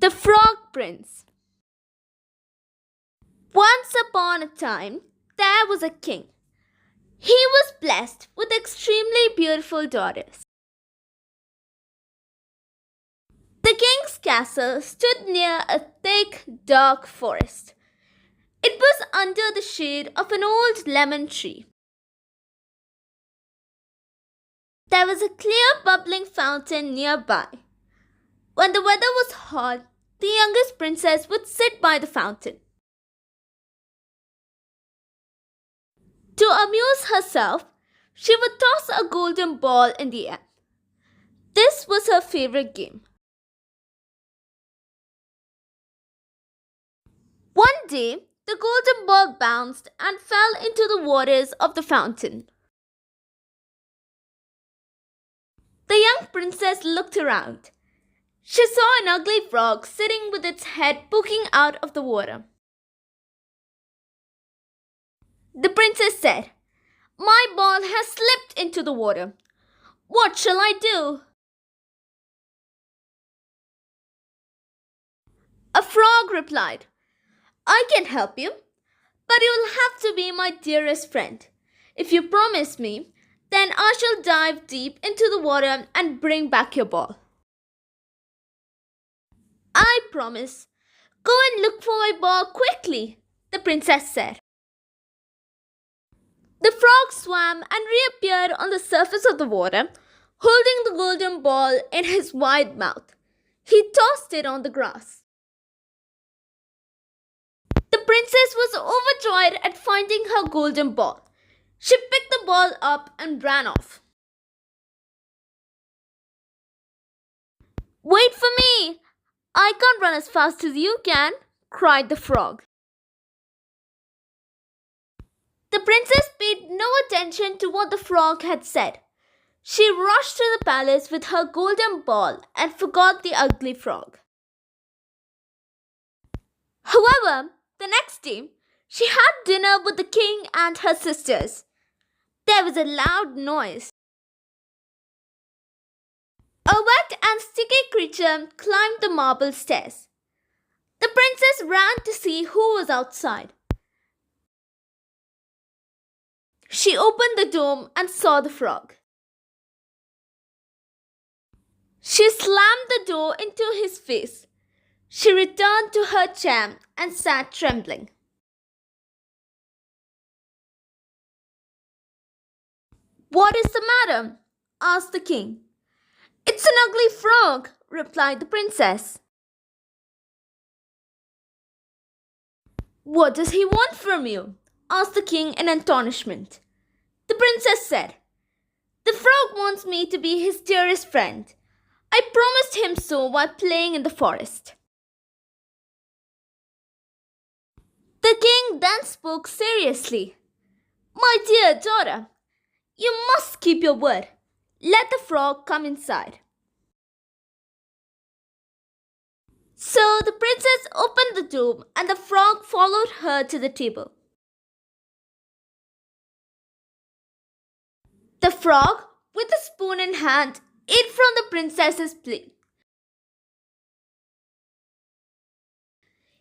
The Frog Prince. Once upon a time, there was a king. He was blessed with extremely beautiful daughters. The king's castle stood near a thick, dark forest. It was under the shade of an old lemon tree. There was a clear, bubbling fountain nearby. When the weather was hot, the youngest princess would sit by the fountain. To amuse herself, she would toss a golden ball in the air. This was her favorite game. One day, the golden ball bounced and fell into the waters of the fountain. The young princess looked around. She saw an ugly frog sitting with its head poking out of the water. The princess said, "My ball has slipped into the water. What shall I do?" A frog replied, "I can help you, but you'll have to be my dearest friend. If you promise me, then I shall dive deep into the water and bring back your ball." "I promise. Go and look for my ball quickly," the princess said. The frog swam and reappeared on the surface of the water, holding the golden ball in his wide mouth. He tossed it on the grass. The princess was overjoyed at finding her golden ball. She picked the ball up and ran off. "Wait for me! I can't run as fast as you can," cried the frog. The princess paid no attention to what the frog had said. She rushed to the palace with her golden ball and forgot the ugly frog. However, the next day, she had dinner with the king and her sisters. There was a loud noise. A wet and sticky creature climbed the marble stairs. The princess ran to see who was outside. She opened the door and saw the frog. She slammed the door into his face. She returned to her chair and sat trembling. "What is the matter?" asked the king. "It's an ugly frog," replied the princess. "What does he want from you?" asked the king in astonishment. The princess said, "The frog wants me to be his dearest friend. I promised him so while playing in the forest." The king then spoke seriously. "My dear daughter, you must keep your word. Let the frog come inside." So the princess opened the door and the frog followed her to the table. The frog, with a spoon in hand, ate from the princess's plate.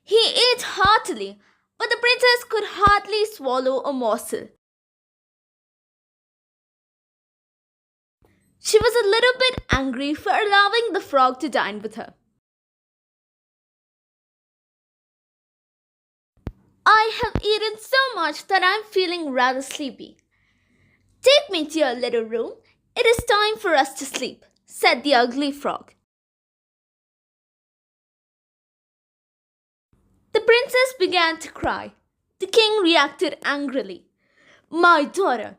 He ate heartily, but the princess could hardly swallow a morsel. She was a little bit angry for allowing the frog to dine with her. "I have eaten so much that I'm feeling rather sleepy. Take me to your little room. It is time for us to sleep," said the ugly frog. The princess began to cry. The king reacted angrily. "My daughter,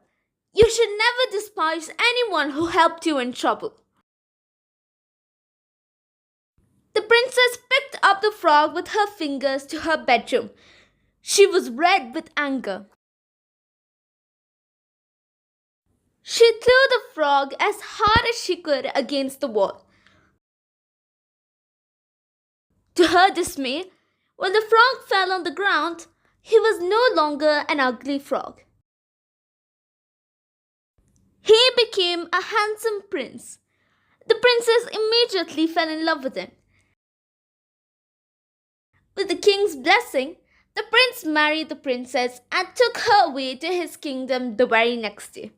you should never despise anyone who helped you in trouble." The princess picked up the frog with her fingers to her bedroom. She was red with anger. She threw the frog as hard as she could against the wall. To her dismay, when the frog fell on the ground, he was no longer an ugly frog. He became a handsome prince. The princess immediately fell in love with him. With the king's blessing, the prince married the princess and took her away to his kingdom the very next day.